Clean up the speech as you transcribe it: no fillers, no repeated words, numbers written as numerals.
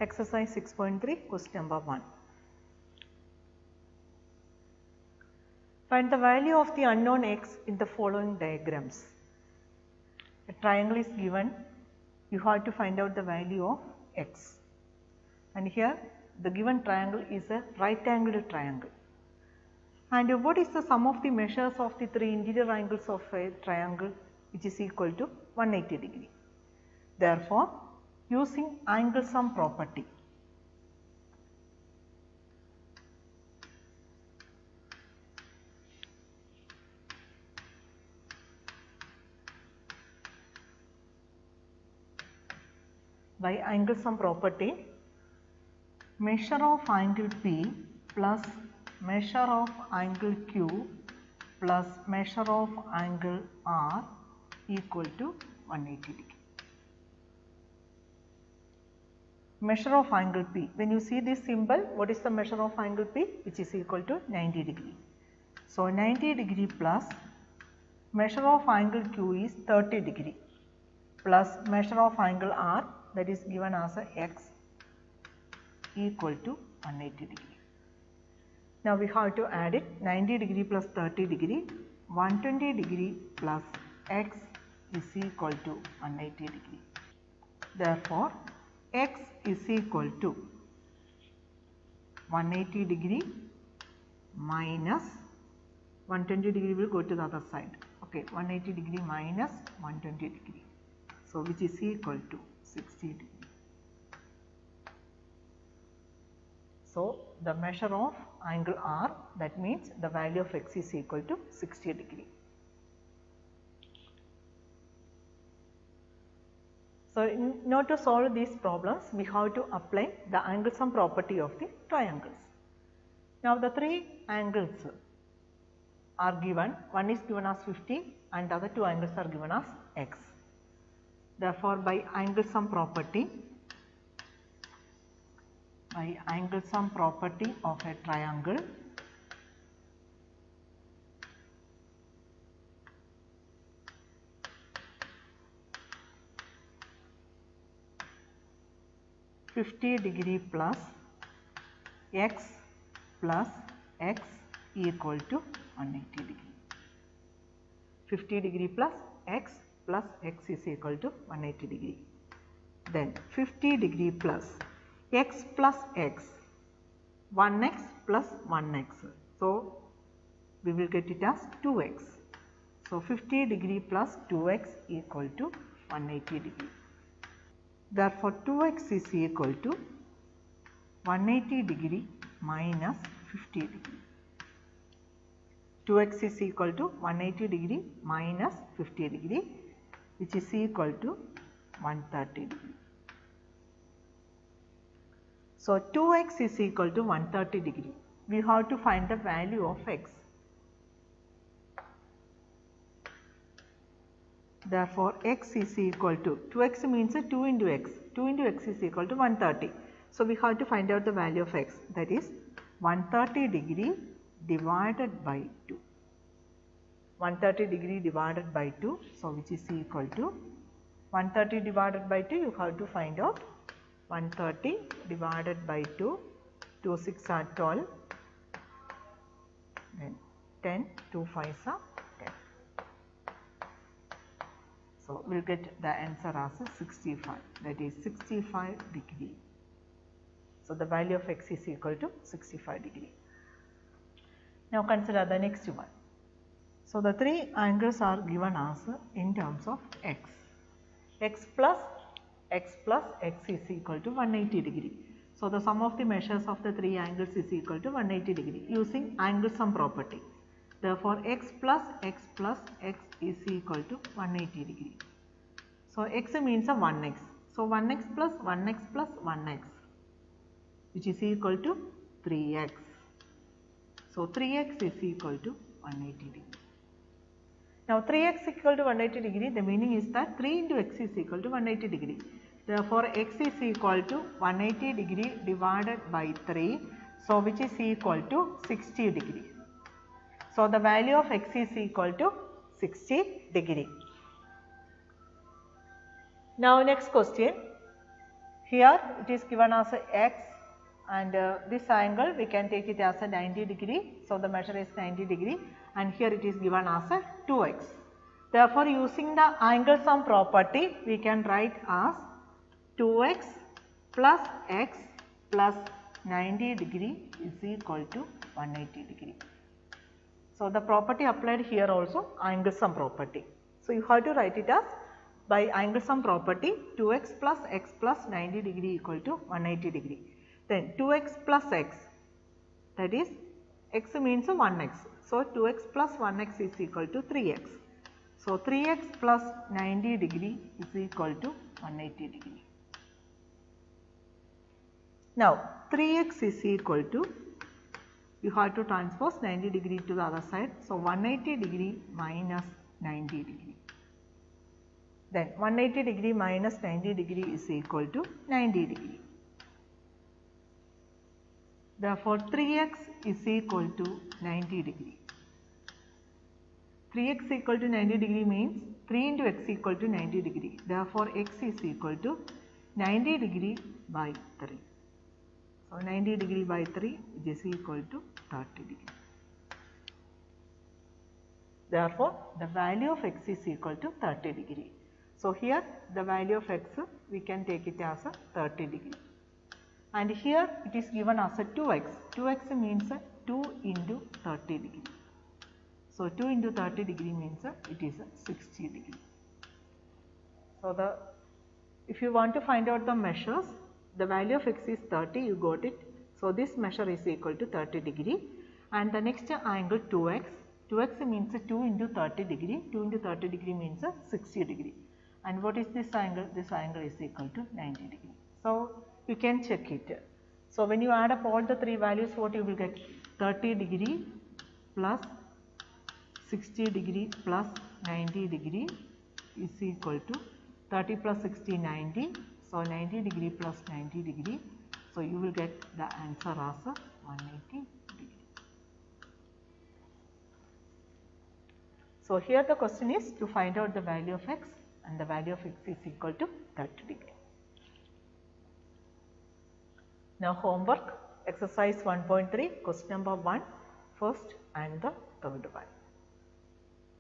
Exercise 6.3, question number 1. Find the value of the unknown x in the following diagrams. A triangle is given, you have to find out the value of x. And here the given triangle is a right angled triangle. And what is the sum of the measures of the three interior angles of a triangle, which is equal to 180 degree. Therefore, using angle sum property, by angle sum property, measure of angle P plus measure of angle Q plus measure of angle R equal to 180 degree. Measure of angle P, when you see this symbol, what is the measure of angle P? Which is equal to 90 degree. So, 90 degree plus measure of angle Q is 30 degree plus measure of angle R, that is given as a x, equal to 180 degree. Now, we have to add it, 90 degree plus 30 degree, 120 degree plus x is equal to 180 degree. Therefore, x is equal to 180 degree minus 120 degree will go to the other side. Okay, 180 degree minus 120 degree. So, which is equal to 60 degree. So, the measure of angle R, that means the value of x is equal to 60 degree. So, in order to solve these problems, we have to apply the angle sum property of the triangles. Now, the three angles are given, one is given as 50 and the other two angles are given as x. Therefore, by angle sum property, of a triangle, (50° plus x equal to 180 degree. 50° plus x is equal to 180 degree. Then 50° plus x plus x, 1x plus 1x. So, we will get it as 2x. So, 50° plus 2x equal to 180 degree. Therefore, 2x is equal to 180 degree minus 50 degree. 2x is equal to 180 degree minus 50 degree, which is equal to 130 degree. So, 2x is equal to 130 degree. We have to find the value of x. Therefore, x is equal to 2x means 2 into x. 2 into x is equal to 130. So, we have to find out the value of x, that is 130 degree divided by 2. 130 degree divided by 2. So, which is equal to 130 divided by 2, you have to find out 130 divided by 2, 2 6 are 12, then 10, 2 5s are 10. So, we will get the answer as 65, that is 65 degree. So, the value of x is equal to 65 degree. Now, consider the next one. So, the three angles are given as in terms of x. X plus x is equal to 180 degree. So, the sum of the measures of the three angles is equal to 180 degree using angle sum property. Therefore, x plus x is equal to 180 degree. So, x means a 1x. So, 1x plus 1x plus 1x, which is equal to 3x. So, 3x is equal to 180 degree. Now, 3x equal to 180 degree, the meaning is that 3 into x is equal to 180 degree. Therefore, x is equal to 180 degree divided by 3. So, which is equal to 60 degree. So, the value of x is equal to 60 degree. Now, next question. Here it is given as a x, and this angle we can take it as a 90 degree. So, the measure is 90 degree, and here it is given as a 2x. Therefore, using the angle sum property, we can write as 2x plus x plus 90 degree is equal to 180 degree. So, the property applied here also angle sum property. So, you have to write it as by angle sum property 2x plus x plus 90 degree equal to 180 degree. Then 2x plus x, that is x means 1x. So, 2x plus 1x is equal to 3x. So, 3x plus 90 degree is equal to 180 degree. Now, 3x is equal to, you have to transpose 90 degree to the other side. So, 180 degree minus 90 degree. Then 180 degree minus 90 degree is equal to 90 degree. Therefore, 3x is equal to 90 degree. 3x equal to 90 degree means 3 into x equal to 90 degree. Therefore, x is equal to 90 degree by 3. So, 90 degree by 3 is equal to 30 degree. Therefore, the value of x is equal to 30 degree. So, here the value of x we can take it as a 30 degree, and here it is given as a 2x. 2x means 2 into 30 degree. So, 2 into 30 degree means it is 60 degree. So, if you want to find out the measures, the value of x is 30, you got it. So, this measure is equal to 30 degree, and the next angle 2x. 2x means 2 into 30 degree. 2 into 30 degree means 60 degree. And what is this angle? This angle is equal to 90 degree. So, you can check it. So, when you add up all the three values, what you will get? 30 degree plus 60 degree plus 90 degree is equal to 30 plus 60 90. So, 90 degree plus 90 degree. So, you will get the answer as 180 degree. So, here the question is to find out the value of x, and the value of x is equal to 30 degree. Now, homework exercise 1.3, question number 1, first and the third one.